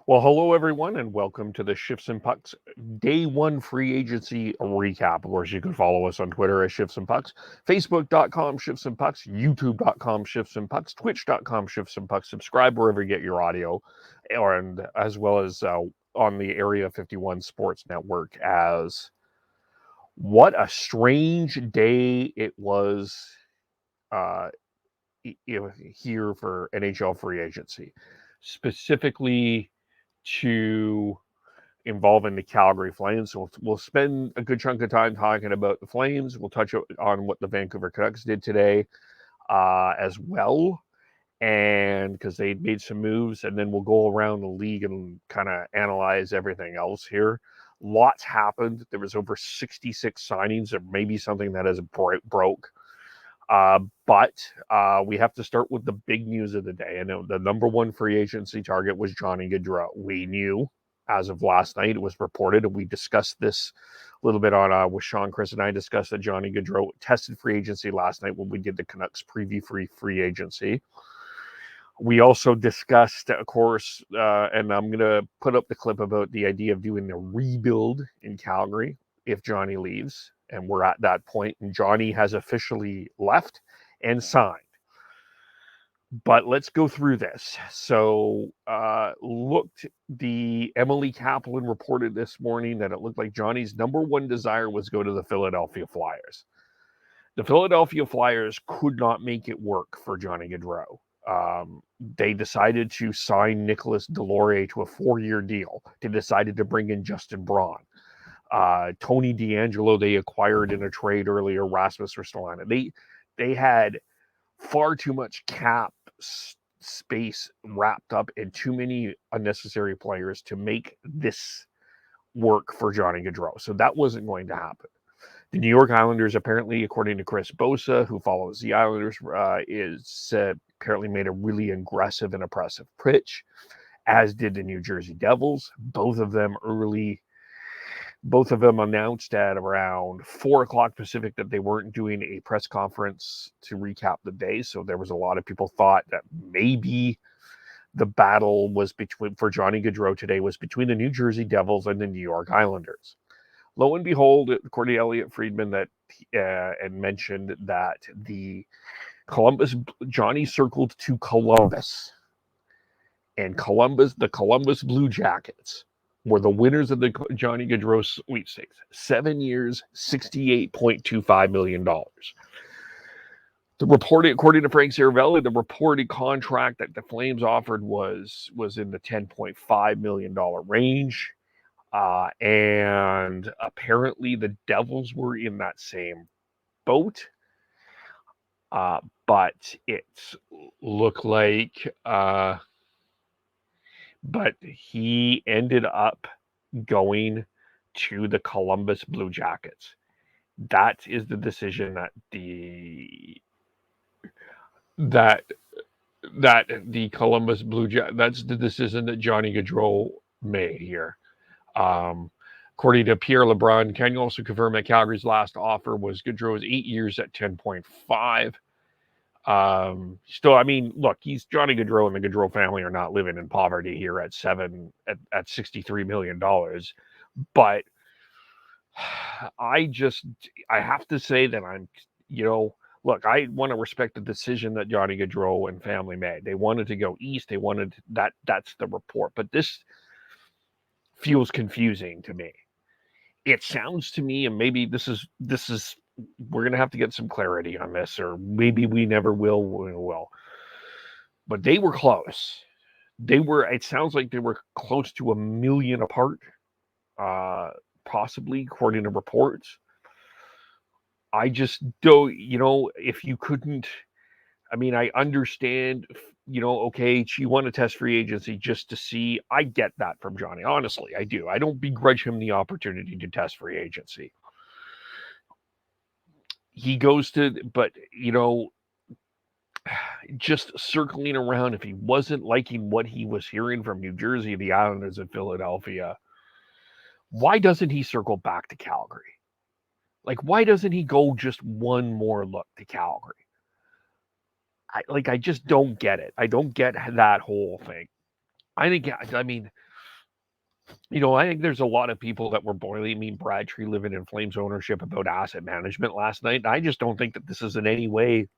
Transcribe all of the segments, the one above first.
Well, hello everyone, and welcome to the Shifts and Pucks Day 1 Free Agency Recap. Of course, you can follow us on Twitter at Shifts and Pucks, Facebook.com Shifts and Pucks, YouTube.com Shifts and Pucks, Twitch.com Shifts and Pucks. Subscribe wherever you get your audio, and as well as on the Area 51 Sports Network. As what a strange day it was uh, here for NHL free agency, specifically to involving the Calgary Flames. So we'll spend a good chunk of time talking about the Flames. We'll touch on what the Vancouver Canucks did today as well, and because they made some moves, and then we'll go around the league and kind of analyze everything else here. Lots happened. There was over 66 signings, or maybe something that has broke. But we have to start with the big news of the day. And the number one free agency target was Johnny Gaudreau. We knew as of last night, it was reported, and we discussed this a little bit on with Sean, Chris, and I discussed that Johnny Gaudreau tested free agency last night when we did the Canucks preview free agency. We also discussed, of course, and I'm going to put up the clip about the idea of doing a rebuild in Calgary if Johnny leaves. And we're at that point, and Johnny has officially left and signed. But let's go through this. So, the Emily Kaplan reported this morning that it looked like Johnny's number one desire was go to the Philadelphia Flyers. The Philadelphia Flyers could not make it work for Johnny Gaudreau. They decided to sign Nicholas Deslauriers to a 4-year deal. They decided to bring in Justin Braun. Tony DeAngelo they acquired in a trade earlier. Rasmus Ristolainen. They had far too much cap space wrapped up in too many unnecessary players to make this work for Johnny Gaudreau. So that wasn't going to happen. The New York Islanders, apparently, according to Chris Bosa, who follows the Islanders, apparently made a really aggressive and oppressive pitch, as did the New Jersey Devils. Both of them announced at around 4 o'clock Pacific that they weren't doing a press conference to recap the day. So there was a lot of people thought that maybe the battle was for Johnny Gaudreau today was between the New Jersey Devils and the New York Islanders. Lo and behold, according to Elliot Friedman, and mentioned that Johnny circled to Columbus, and the Columbus Blue Jackets were the winners of the Johnny Gaudreau sweepstakes. 7 years, $68.25 million. According to Frank Saravelli, the reported contract that the Flames offered was in the $10.5 million range. And apparently the Devils were in that same boat. But it looked like... but he ended up going to the Columbus Blue Jackets. That is the decision that the Columbus Blue Jackets. That's the decision that Johnny Gaudreau made here. According to Pierre LeBrun, can you also confirm that Calgary's last offer was Gaudreau's 8 years at 10.5? Still, I mean, look, he's Johnny Gaudreau, and the Gaudreau family are not living in poverty here at $63 million. But I have to say that look, I want to respect the decision that Johnny Gaudreau and family made. They wanted to go east. They wanted that's the report. But this feels confusing to me. It sounds to me, and maybe this is we're going to have to get some clarity on this, or maybe we never will. But they were close. It sounds like they were close to $1 million apart, possibly, according to reports. I just don't, if you couldn't, I mean, I understand, okay, you want to test free agency just to see. I get that from Johnny. Honestly, I do. I don't begrudge him the opportunity to test free agency. He goes to, but, just circling around, if he wasn't liking what he was hearing from New Jersey, the Islanders, and Philadelphia, why doesn't he circle back to Calgary? Like, why doesn't he go just one more look to Calgary? I just don't get it. I don't get that whole thing. I mean, I think there's a lot of people that were boiling me Brad Treliving and Flames ownership about asset management last night. I just don't think that this is in any way,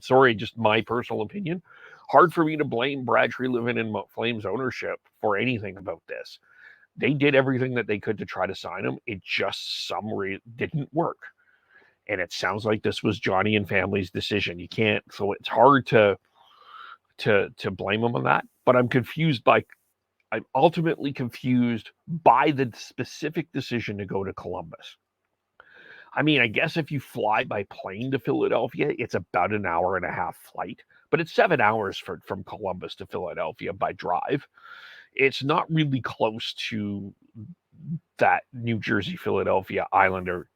sorry, just my personal opinion. Hard for me to blame Brad Treliving and Flames ownership for anything about this. They did everything that they could to try to sign him. It just didn't work. And it sounds like this was Johnny and family's decision. You can't, so it's hard to blame them on that. But I'm ultimately confused by the specific decision to go to Columbus. I mean, I guess if you fly by plane to Philadelphia, it's about an hour and a half flight, but it's 7 hours from Columbus to Philadelphia by drive. It's not really close to that New Jersey, Philadelphia Islander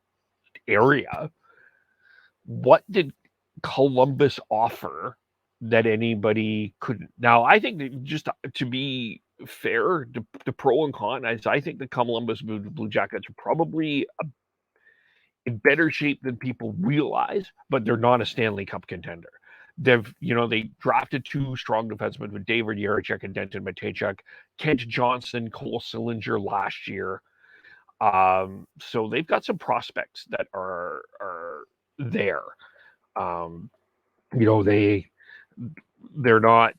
area. What did Columbus offer that anybody couldn't? Now, I think that just to be fair, the pro and con is I think the Columbus Blue Jackets are probably in better shape than people realize, but they're not a Stanley Cup contender. They drafted two strong defensemen with David Yarechek and Denton Matejchuk, Kent Johnson, Cole Sillinger last year. So they've got some prospects that are there. Um, they're not.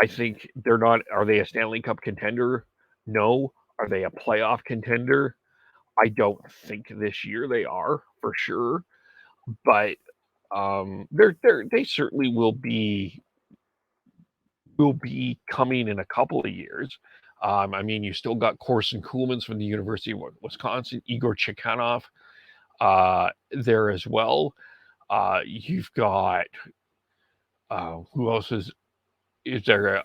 I think they're not. Are they a Stanley Cup contender? No. Are they a playoff contender? I don't think this year they are for sure, but they certainly will be coming in a couple of years. I mean, you still got Corson Kuhlmans from the University of Wisconsin, Igor Chikhanov there as well. You've got who else is there?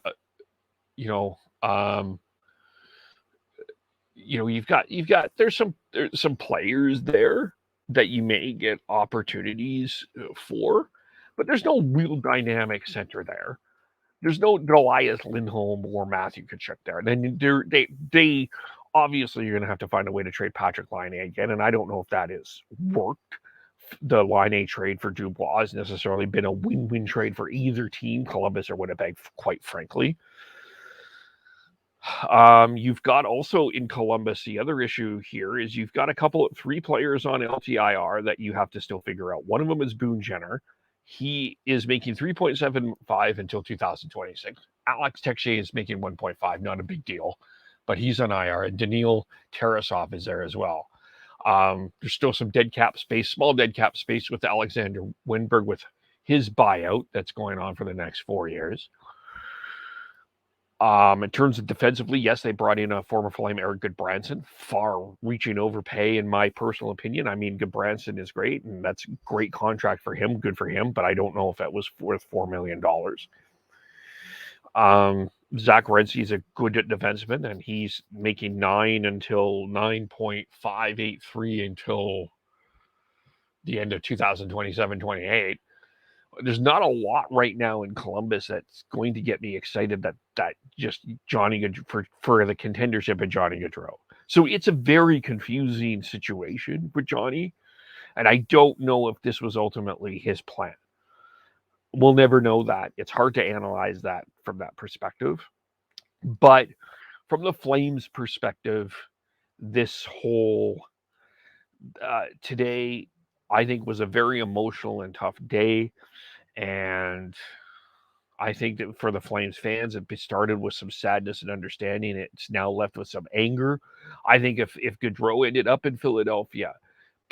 Um, you've got there's some players there that you may get opportunities for, but there's no real dynamic center there. There's no Elias Lindholm or Matthew Tkachuk there. Then they obviously you're going to have to find a way to trade Patrick Laine again, and I don't know if that is worked. The Laine trade for Dubois has necessarily been a win-win trade for either team, Columbus or Winnipeg, quite frankly. You've got also in Columbus, the other issue here is you've got three players on LTIR that you have to still figure out. One of them is Boone Jenner. He is making 3.75 until 2026. Alex Texier is making 1.5, not a big deal, but he's on IR. And Daniil Tarasov is there as well. There's still some small dead cap space with Alexander Winberg with his buyout that's going on for the next 4 years. In terms of defensively, yes, they brought in a former Flame, Eric Goodbranson, far-reaching overpay in my personal opinion. I mean, Goodbranson is great, and that's a great contract for him, good for him, but I don't know if that was worth $4 million. Zach Renzi is a good defenseman, and he's making 9.583 until the end of 2027-28. There's not a lot right now in Columbus that's going to get me excited that just Johnny for the contendership of Johnny Gaudreau. So it's a very confusing situation with Johnny, and I don't know if this was ultimately his plan. We'll never know that. It's hard to analyze that from that perspective. But from the Flames' perspective, this whole today, I think, was a very emotional and tough day. And I think that for the Flames fans, it started with some sadness and understanding. It's now left with some anger. I think if Gaudreau ended up in Philadelphia,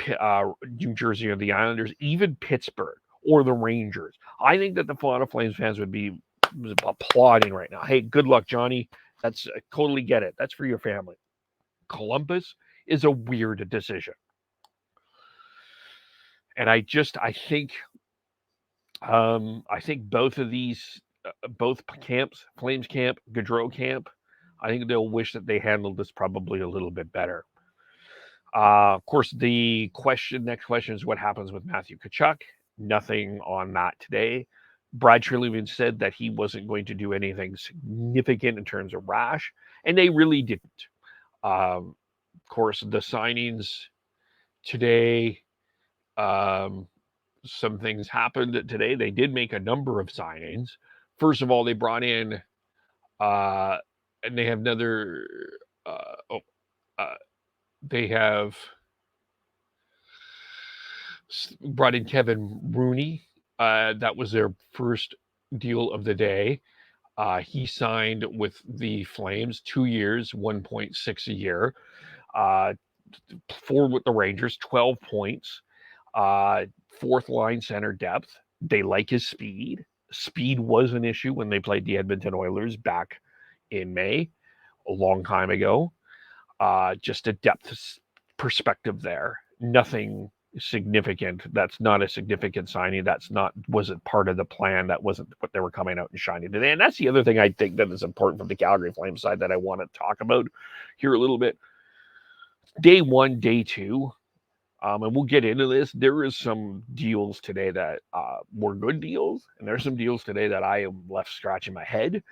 New Jersey, or the Islanders, even Pittsburgh or the Rangers, I think that the Florida Flames fans would be applauding right now. Hey, good luck, Johnny. I totally get it. That's for your family. Columbus is a weird decision. And I think both of these, both camps, Flames camp, Gaudreau camp, I think they'll wish that they handled this probably a little bit better. Of course, the next question is what happens with Matthew Tkachuk. Nothing on that today. Brad Treliving said that he wasn't going to do anything significant in terms of rash, and they really didn't. Of course, the signings today, some things happened today. They did make a number of signings. First of all, they brought in and they have another. They have brought in Kevin Rooney. That was their first deal of the day. He signed with the Flames 2 years, 1.6 a year. Forward with the Rangers, 12 points. Fourth line center depth. They like his speed. Speed was an issue when they played the Edmonton Oilers back in May, a long time ago. Just a depth perspective there. Nothing significant. That's not a significant signing. Wasn't part of the plan. That wasn't what they were coming out and shining today. And that's the other thing I think that is important from the Calgary Flames side that I want to talk about here a little bit. Day one, day two, and we'll get into this. There is some deals today that were good deals, and there's some deals today that I am left scratching my head.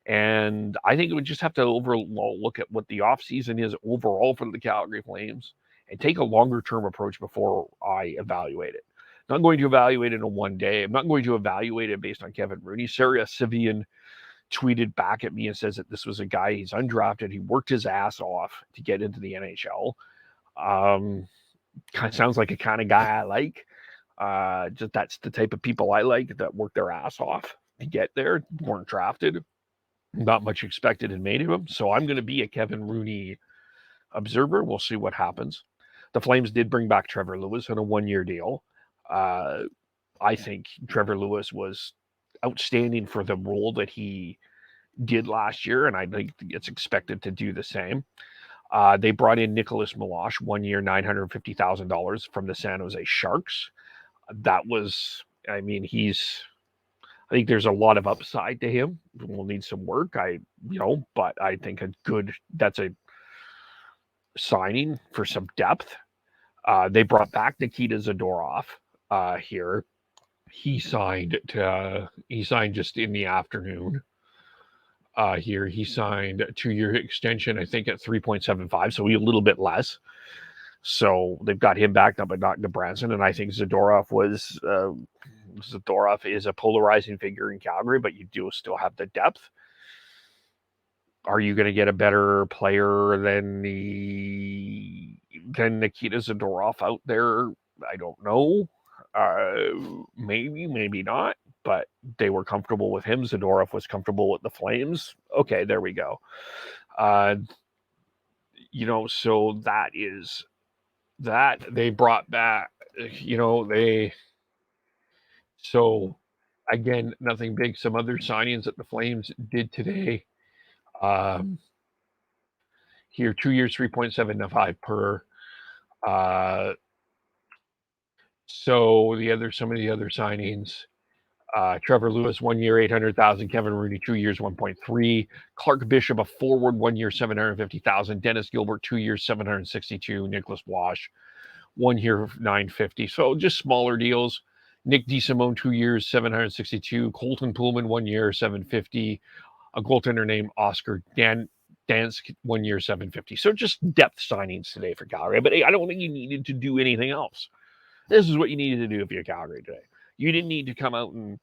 And I think we just have to look at what the offseason is overall for the Calgary Flames and take a longer term approach before I evaluate it. I'm not going to evaluate it in one day. I'm not going to evaluate it based on Kevin Rooney. Sarah Sivian tweeted back at me and says that this was a guy, he's undrafted. He worked his ass off to get into the NHL. Kind of sounds like a kind of guy I like. Just that's the type of people I like that work their ass off to get there, weren't drafted. Not much expected and made of him. So I'm going to be a Kevin Rooney observer. We'll see what happens. The Flames did bring back Trevor Lewis on a 1-year deal. I think Trevor Lewis was outstanding for the role that he did last year, and I think it's expected to do the same. They brought in Nicholas Milosh, 1 year, $950,000 from the San Jose Sharks. That was, I mean, I think there's a lot of upside to him. We'll need some work, but I think that's a signing for some depth. They brought back Nikita Zadorov here. He signed just in the afternoon. Here he signed a 2-year extension, I think at 3.75, so a little bit less. So they've got him back up, but not Branson. And I think Zadorov is a polarizing figure in Calgary, but you do still have the depth. Are you going to get a better player than Nikita Zadorov out there? I don't know. Maybe not. But they were comfortable with him. Zadorov was comfortable with the Flames. Okay, there we go. So that is that. They brought back, so again, nothing big. Some other signings that the Flames did today. Here, 2 years, 3.75 per. So some of the other signings. Trevor Lewis, 1 year, 800,000. Kevin Rooney, 2 years, 1.3. Clark Bishop, a forward, 1 year, 750,000. Dennis Gilbert, 2 years, 762. Nicholas Wash, 1 year, 950. So just smaller deals. Nick DeSimone, 2 years, 762. Colton Pullman, 1 year, 750. A goaltender named Oscar Dansk, 1 year, 750. So just depth signings today for Calgary. But I don't think you needed to do anything else. This is what you needed to do if you're Calgary today. You didn't need to come out and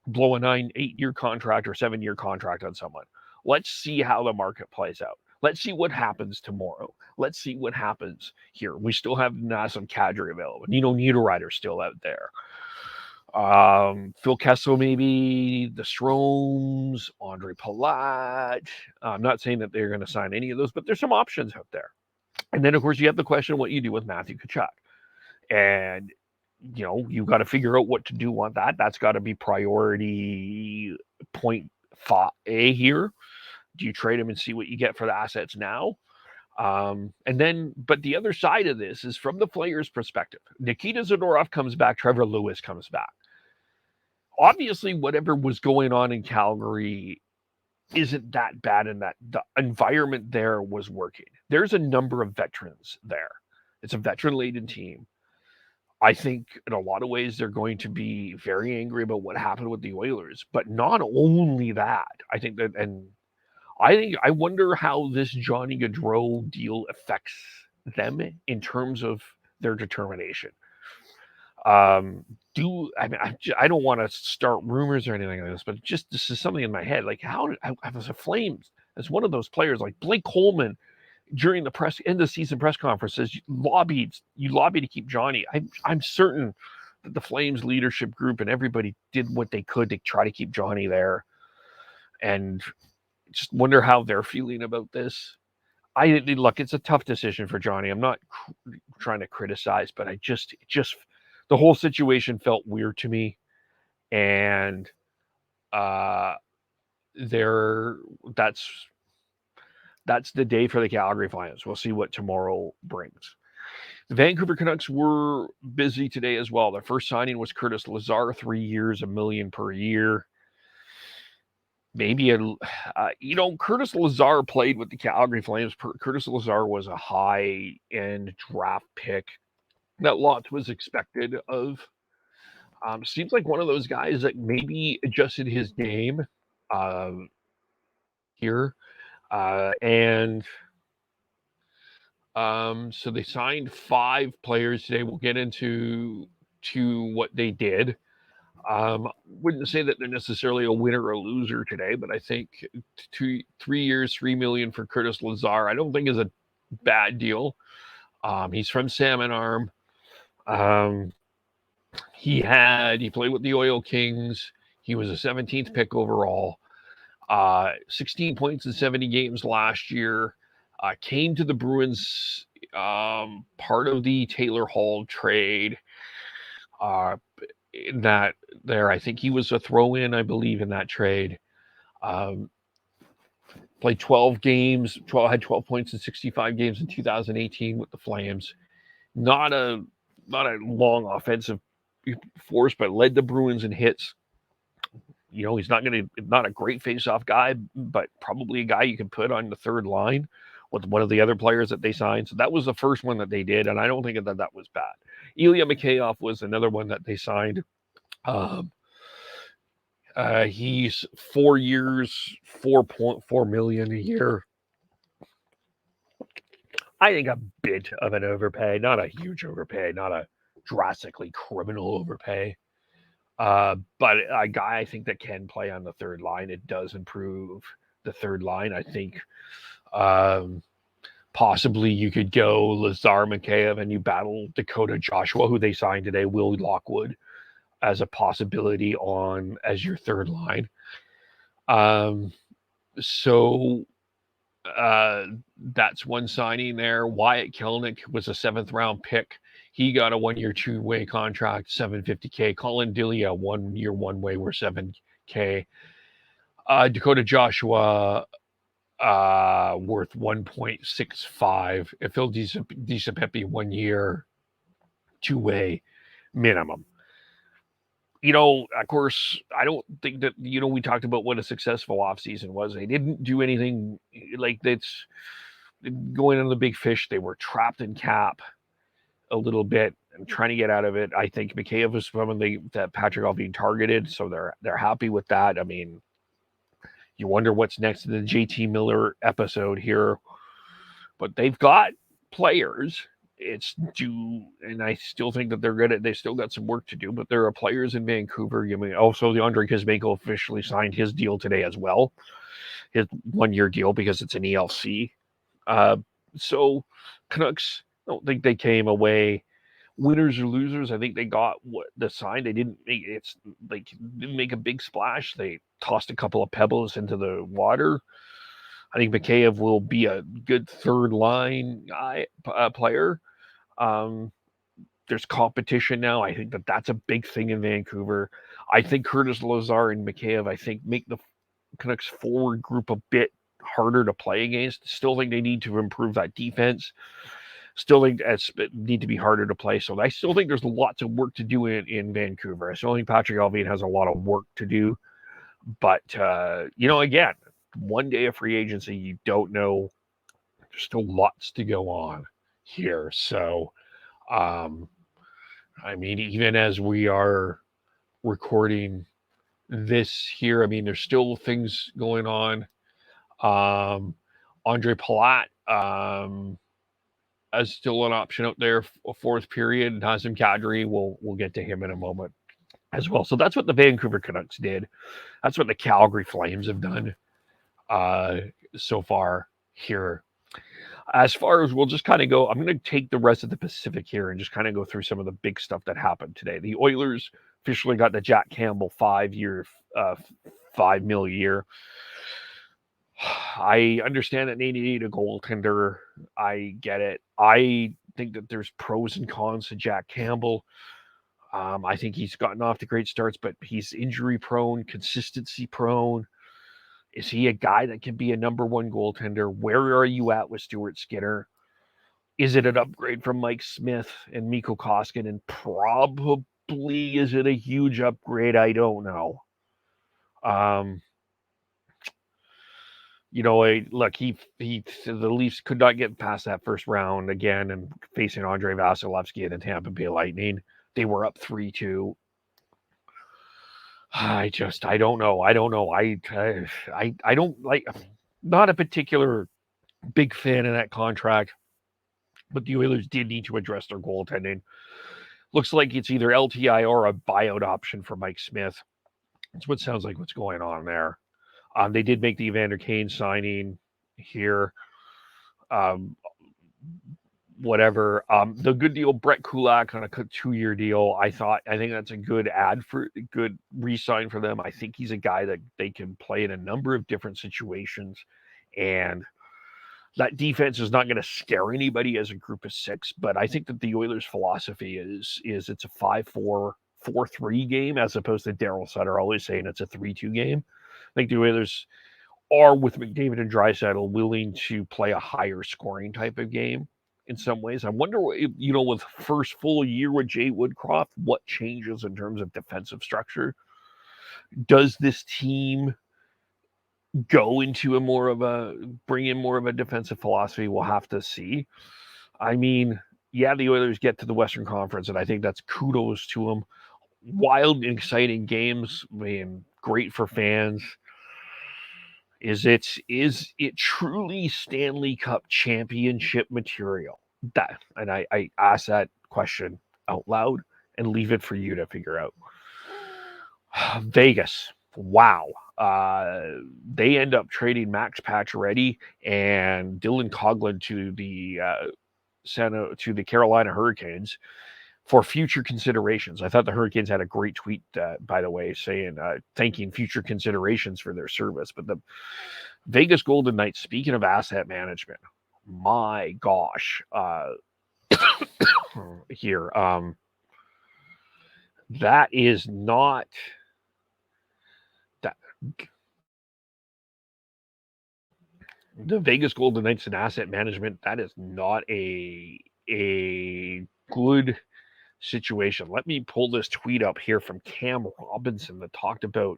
blow a 8-year contract or 7-year contract on someone. Let's see how the market plays out. Let's see what happens tomorrow. Let's see what happens here. We still have Nazem Kadri available. Nino Niederreiter's still out there. Phil Kessel, maybe, the Stromes, Andre Palat. I'm not saying that they're going to sign any of those, but there's some options out there. And then, of course, you have the question of what you do with Matthew Tkachuk. And you've got to figure out what to do on that. That's got to be priority point A here. Do you trade him and see what you get for the assets now? But the other side of this is from the Flyers' perspective. Nikita Zadorov comes back. Trevor Lewis comes back. Obviously, whatever was going on in Calgary isn't that bad, and that the environment there was working. There's a number of veterans there. It's a veteran-laden team. I think in a lot of ways they're going to be very angry about what happened with the Oilers. But not only that, I wonder how this Johnny Gaudreau deal affects them in terms of their determination. I don't want to start rumors or anything like this, but this is something in my head. Like, how was the Flames? as one of those players. Like Blake Coleman during the end of season press conferences, you lobbied to keep Johnny. I'm certain that the Flames leadership group and everybody did what they could to try to keep Johnny there, and just wonder how they're feeling about this. Look, it's a tough decision for Johnny. I'm not trying to criticize, but I just the whole situation felt weird to me, and that's the day for the Calgary Flames. We'll see what tomorrow brings. The Vancouver Canucks were busy today as well. Their first signing was Curtis Lazar, 3 years, $1 million per year. Maybe Curtis Lazar played with the Calgary Flames. Curtis Lazar was a high-end draft pick that lots was expected of. Seems like one of those guys that maybe adjusted his game here. So they signed 5 players today. We'll get into what they did. Wouldn't say that they're necessarily a winner or a loser today, but I think 3 years, $3 million for Curtis Lazar, I don't think is a bad deal. He's from Salmon Arm. He played with the Oil Kings. He was a 17th pick overall. 16 points in 70 games last year. Came to the Bruins part of the Taylor Hall trade. In that there, I think he was a throw-in, I believe, in that trade. Played 12 games, had 12 points in 65 games in 2018 with the Flames. Not a long offensive force, but led the Bruins in hits. He's not a great face-off guy, but probably a guy you can put on the third line with one of the other players that they signed. So that was the first one that they did, and I don't think that was bad. Ilya Mikheyev was another one that they signed. He's 4 years, $4.4 million a year. I think a bit of an overpay, not a huge overpay, not a drastically criminal overpay. But a guy I think that can play on the third line. It does improve the third line. I think possibly you could go Lazar, Mikaheyev, and you battle Dakota Joshua, who they signed today, Will Lockwood, as a possibility as your third line. So that's one signing there. Wyatt Kelenic was a 7th round pick. He got a 1-year, 2-way contract, $750K. Colin Dillia, 1 year, 1-way, were $7K. Dakota Joshua worth 1.65. Phil DiCiappi, 1 year, 2-way minimum. Of course, I don't think that, we talked about what a successful offseason was. They didn't do anything like that's going on the big fish. They were trapped in cap a little bit and trying to get out of it. I think Mikheyev was someone that Patrick Allvin targeted, so they're happy with that. I mean, you wonder what's next in the JT Miller episode here, but they've got players. It's due, and I still think that they're good. They still got some work to do, but there are players in Vancouver. Also, the Andrei Kuzmenko officially signed his deal today as well, his 1-year deal, because it's an ELC. So Canucks, I don't think they came away winners or losers. I think they got what the sign. They didn't make a big splash. They tossed a couple of pebbles into the water. I think Mikheyev will be a good third line player. There's competition now. I think that's a big thing in Vancouver. I think Curtis Lazar and Mikheyev, make the Canucks forward group a bit harder to play against. Still think they need to improve that defense. Still think it need to be harder to play. So I still think there's lots of work to do in Vancouver. I still think Patrick Allvin has a lot of work to do. But, again, one day of free agency, you don't know. There's still lots to go on here. So, even as we are recording this here, there's still things going on. Andre Palat as still an option out there, a 4th period. Nazem Kadri, we'll get to him in a moment as well. So that's what the Vancouver Canucks did. That's what the Calgary Flames have done. so far here. As far as we'll just kind of go, I'm going to take the rest of the Pacific here and just kind of go through some of the big stuff that happened today. The Oilers officially got the Jack Campbell 5-year, $5 million a year. I understand that they need a goaltender. I get it. I think that there's pros and cons to Jack Campbell. I think he's gotten off to great starts, but he's injury prone, consistency prone. Is he a guy that can be a number one goaltender? Where are you at with Stuart Skinner? Is it an upgrade from Mike Smith and Mikko Koskinen? Probably. Is it a huge upgrade? I don't know. Look, the Leafs could not get past that first round again and facing Andrei Vasilevsky and the Tampa Bay Lightning. They were up 3-2. I don't know. I don't like, not a particular big fan of that contract, but the Oilers did need to address their goaltending. Looks like it's either LTI or a buyout option for Mike Smith. That's what sounds like what's going on there. They did make the Evander Kane signing here. Whatever. The good deal, Brett Kulak on a 2-year deal. I think that's a good good re-sign for them. I think he's a guy that they can play in a number of different situations, and that defense is not going to scare anybody as a group of 6. But I think that the Oilers' philosophy is it's a 5-4, 4-3 game as opposed to Daryl Sutter always saying it's a 3-2 game. I think the Oilers are, with McDavid and Draisaitl, willing to play a higher scoring type of game in some ways. I wonder, with first full year with Jay Woodcroft, what changes in terms of defensive structure? Does this team go into bring in more of a defensive philosophy? We'll have to see. I mean, yeah, the Oilers get to the Western Conference, and I think that's kudos to them. Wild and exciting games, great for fans. Is it truly Stanley Cup championship material? And I ask that question out loud and leave it for you to figure out. Vegas, wow. They end up trading Max Pacioretty and Dylan Coghlan to the Carolina Hurricanes for future considerations. I thought the Hurricanes had a great tweet, by the way, saying thanking future considerations for their service. But the Vegas Golden Knights, speaking of asset management, my gosh, here, that is not that. The Vegas Golden Knights and asset management, that is not a good situation. Let me pull this tweet up here from Cam Robinson that talked about,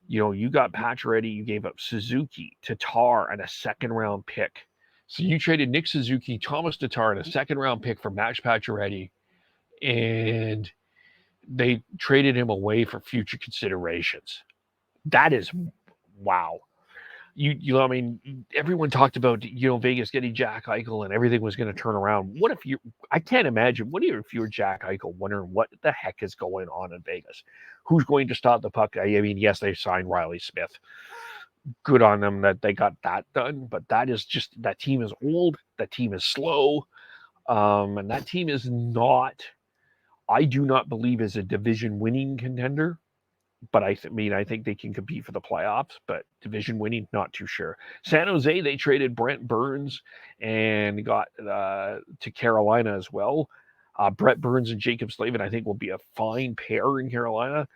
you got Pacioretty, you gave up Suzuki, Tatar, and a second-round pick. So you traded Nick Suzuki, Thomas Tatar, and a second-round pick for Max Pacioretty, and they traded him away for future considerations. That is, wow. I mean, everyone talked about, Vegas getting Jack Eichel and everything was going to turn around. I can't imagine, what if you're Jack Eichel wondering what the heck is going on in Vegas? Who's going to stop the puck? I mean, yes, they signed Riley Smith. Good on them that they got that done, but that team is old, that team is slow, and that team is not, I do not believe, is a division winning contender. But I think they can compete for the playoffs, but division winning, not too sure. San Jose, they traded Brent Burns and got to Carolina as well. Brett Burns and Jacob Slavin, I think, will be a fine pair in Carolina.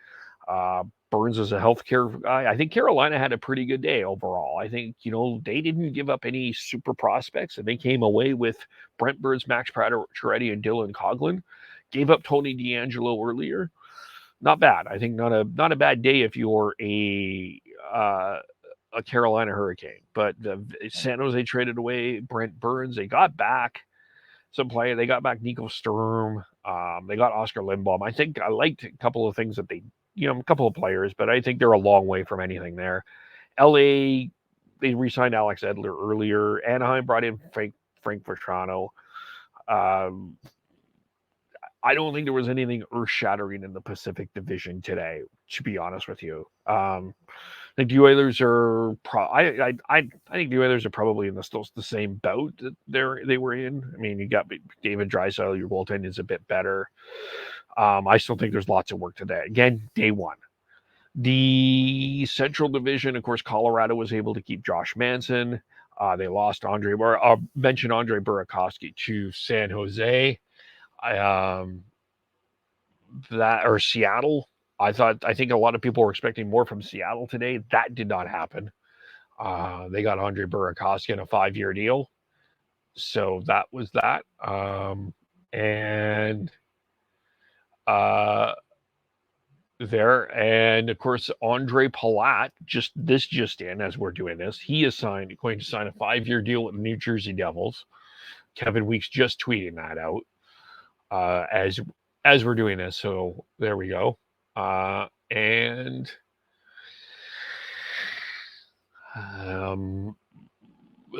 Burns is a healthcare guy. I think Carolina had a pretty good day overall. I think, they didn't give up any super prospects, and they came away with Brent Burns, Max Pacioretty, and Dylan Coghlan. Gave up Tony DeAngelo earlier. Not bad. I think not a bad day if you're a Carolina Hurricane. But the San Jose traded away Brent Burns. They got back some player. They got back Nico Sturm. They got Oscar Lindblom. I think I liked a couple of things that a couple of players, but I think they're a long way from anything there. LA, they re-signed Alex Edler earlier. Anaheim brought in Frank Vatrano. I don't think there was anything earth-shattering in the Pacific Division today, to be honest with you. think the Oilers are. I think the Oilers are probably in still the same boat that they were in. I mean, you got David Draisaitl. Your goaltending is a bit better. I still think there's lots of work today. Again, day one. The Central Division, of course, Colorado was able to keep Josh Manson. They lost mentioned Andre Burakovsky to San Jose. Or Seattle. I think a lot of people were expecting more from Seattle today. That did not happen. They got Andre Burakovsky in a 5-year deal. So that was that. And there. And of course, Andre Palat, just in as we're doing this, he is going to sign a 5-year deal with the New Jersey Devils. Kevin Weeks just tweeting that out as we're doing this. So there we go. And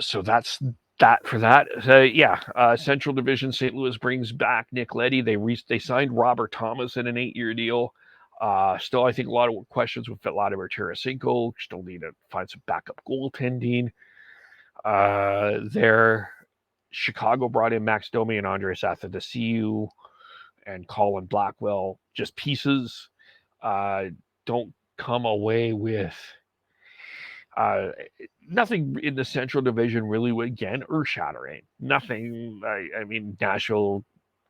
so that's that for that. Central Division, St. Louis brings back Nick Leddy. They signed Robert Thomas in an 8-year deal. Still, I think a lot of questions with Vladimir Tarasenko. Still need to find some backup goaltending. There, Chicago brought in Max Domi and Andres Athanasiou and Colin Blackwell. Just pieces. Don't come away with nothing in the Central Division really, again, earth-shattering. Nothing. I mean, Nashville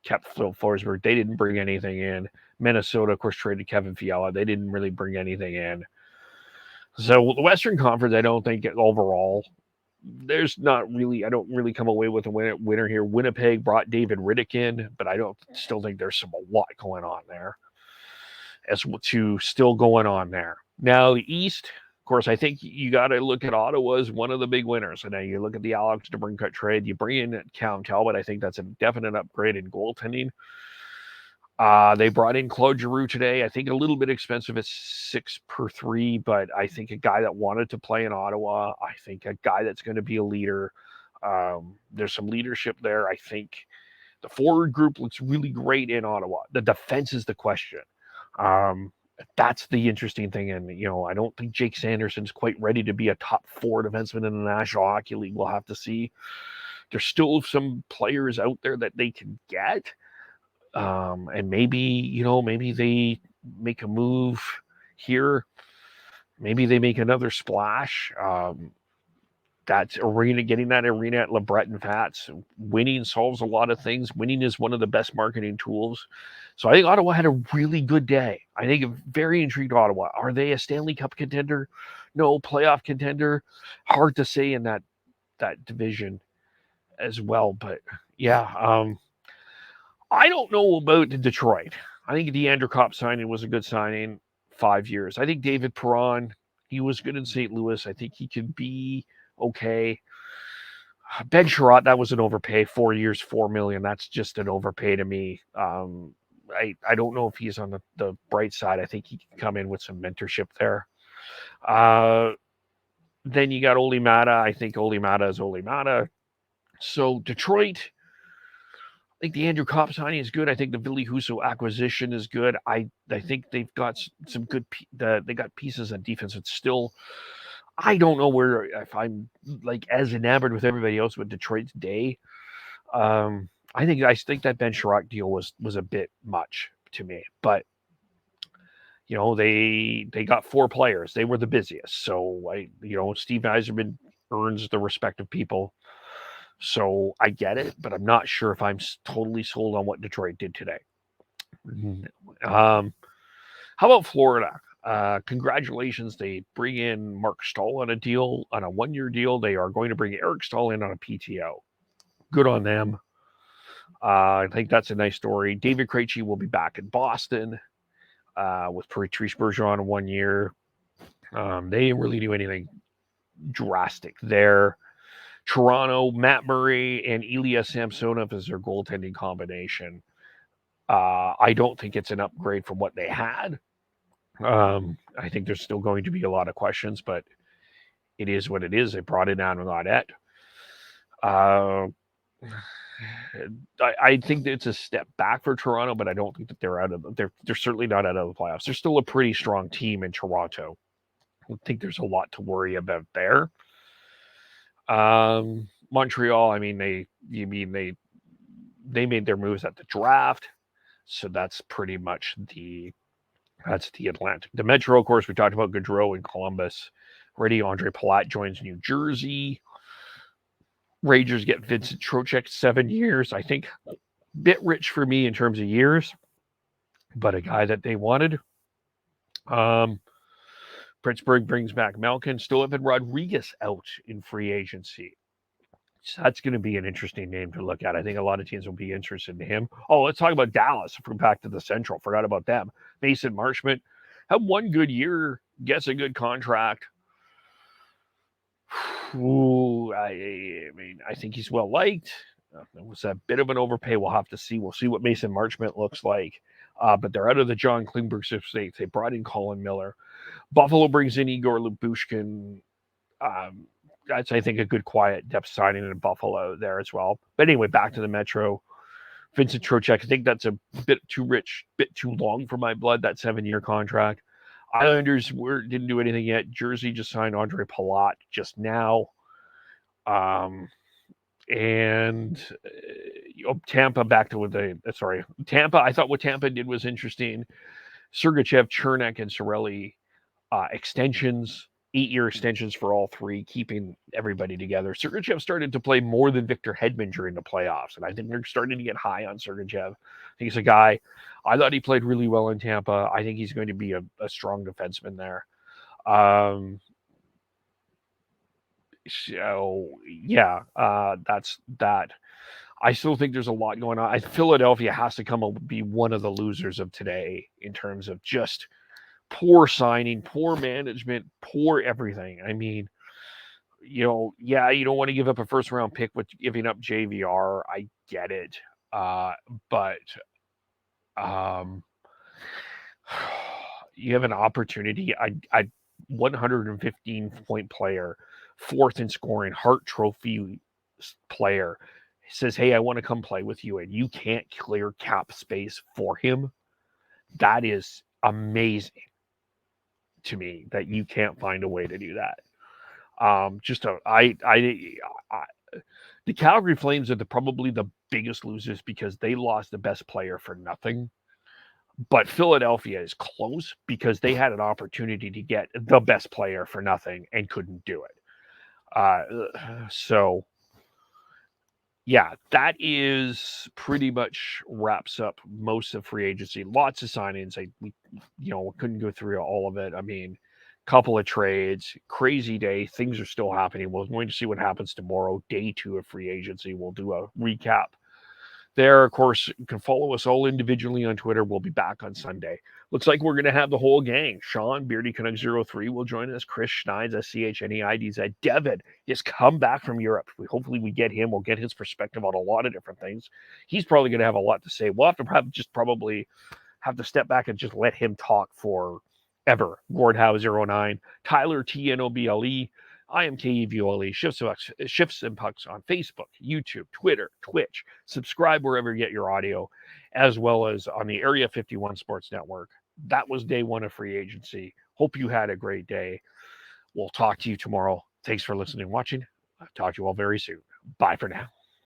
kept Phil Forsberg. They didn't bring anything in. Minnesota, of course, traded Kevin Fiala. They didn't really bring anything in. So the Western Conference, I don't think overall, there's not really, I don't really come away with a winner here. Winnipeg brought David Riddick in, but I still think there's a lot going on there. Still going on there. Now, the East, of course, I think you got to look at Ottawa as one of the big winners. And now you look at the Alex DeBrincat trade. You bring in Cam Talbot. I think that's a definite upgrade in goaltending. They brought in Claude Giroux today. I think a little bit expensive at 6 per 3, but I think a guy that wanted to play in Ottawa. I think a guy that's going to be a leader. There's some leadership there. I think the forward group looks really great in Ottawa. The defense is the question. That's the interesting thing. And, I don't think Jake Sanderson's quite ready to be a top 4 defenseman in the National Hockey League. We'll have to see. There's still some players out there that they can get. And maybe they make a move here. Maybe they make another splash. Getting that arena at LeBreton Fats. Winning solves a lot of things. Winning is one of the best marketing tools. So I think Ottawa had a really good day. I think very intrigued Ottawa. Are they a Stanley Cup contender? No. Playoff contender? Hard to say in that division as well. But yeah, I don't know about Detroit. I think the Andrew Kopp signing was a good signing. 5 years. I think David Perron, he was good in St. Louis. I think he could be okay. Ben Sherratt, that was an overpay. 4 years, $4 million. That's just an overpay to me. I don't know if he's on the bright side. I think he can come in with some mentorship there. Then you got Olli Mata. I think Olli Mata is Olli Mata. So Detroit, I think the Andrew Kopp signing is good. I think the Ville Husso acquisition is good. I think they've got some good. They got pieces on defense. It's still, I don't know if I'm like as enamored with everybody else with Detroit's day. I think that Ben Sherratt deal was a bit much to me, but they got 4 players. They were the busiest, so Steve Yzerman earns the respect of people. So I get it, but I'm not sure if I'm totally sold on what Detroit did today. How about Florida? Congratulations. They bring in Mark Stahl on a 1-year deal. They are going to bring Eric Stahl in on a PTO. Good on them. I think that's a nice story. David Krejci will be back in Boston with Patrice Bergeron in 1 year. They didn't really do anything drastic there. Toronto, Matt Murray and Ilya Samsonov is their goaltending combination. I don't think it's an upgrade from what they had. I think there's still going to be a lot of questions, but it is what it is. They brought in Adam Gaudette. I think that it's a step back for Toronto, but I don't think that they're certainly not out of the playoffs. They're still a pretty strong team in Toronto. don't think there's a lot to worry about there. Montreal, I mean, they made their moves at the draft, so that's pretty much that's the Atlantic. The Metro, of course, we talked about Gaudreau in Columbus. Already, Andre Palat joins New Jersey. Rangers get Vincent Trocheck, 7 years. I think a bit rich for me in terms of years, but a guy that they wanted. Pittsburgh brings back Malkin. Stolev Rodriguez out in free agency. So that's going to be an interesting name to look at. I think a lot of teams will be interested in him. Oh, let's talk about Dallas. From back to the Central. Forgot about them. Mason Marchment had one good year, gets a good contract. Ooh, I mean, I think he's well liked. It was a bit of an overpay. We'll have to see. We'll see what Mason Marchment looks like. But they're out of the John Klingberg estate. They brought in Colin Miller. Buffalo brings in Igor Lyubushkin. That's, I think, a good quiet depth signing in Buffalo there as well. But anyway, back to the Metro. Vincent Trocheck, I think that's a bit too rich, bit too long for my blood, that 7-year contract. Islanders didn't do anything yet. Jersey just signed Andre Palat just now. And Tampa back to Tampa. I thought what Tampa did was interesting. Sergachev, Chernak, and Cirelli extensions, 8-year extensions for all three, keeping everybody together. Sergachev started to play more than Victor Hedman during the playoffs, and I think they're starting to get high on Sergachev. I think he's a guy. I thought he played really well in Tampa. I think he's going to be a strong defenseman there. So yeah, that's that. I still think there's a lot going on. Philadelphia has to come up be one of the losers of today in terms of just poor signing, poor management, poor everything. I mean, you don't want to give up a first round pick with giving up JVR. I get it. But you have an opportunity. I 115 point player, fourth in scoring, Hart Trophy player says, "Hey, I want to come play with you," and you can't clear cap space for him. That is amazing to me that you can't find a way to do that. The Calgary Flames are probably the biggest losers because they lost the best player for nothing. But Philadelphia is close because they had an opportunity to get the best player for nothing and couldn't do it. So yeah, that is pretty much wraps up most of free agency. Lots of signings. We couldn't go through all of it. I mean, couple of trades, crazy day. Things are still happening. We're going to see what happens tomorrow, day 2 of free agency. We'll do a recap there. Of course, you can follow us all individually on Twitter. We'll be back on Sunday. Looks like we're going to have the whole gang. Sean, Beardy Canucks 03 will join us. Chris Schneid's, SCHNEIDZ. Devin has come back from Europe. Hopefully we get him. We'll get his perspective on a lot of different things. He's probably going to have a lot to say. We'll have to probably have to step back and just let him talk forever. Gordhow 09. Tyler TNOBLE. I am KEVOLE, Shifts and Pucks on Facebook, YouTube, Twitter, Twitch. Subscribe wherever you get your audio, as well as on the Area 51 Sports Network. That was day 1 of free agency. Hope you had a great day. We'll talk to you tomorrow. Thanks for listening and watching. I'll talk to you all very soon. Bye for now.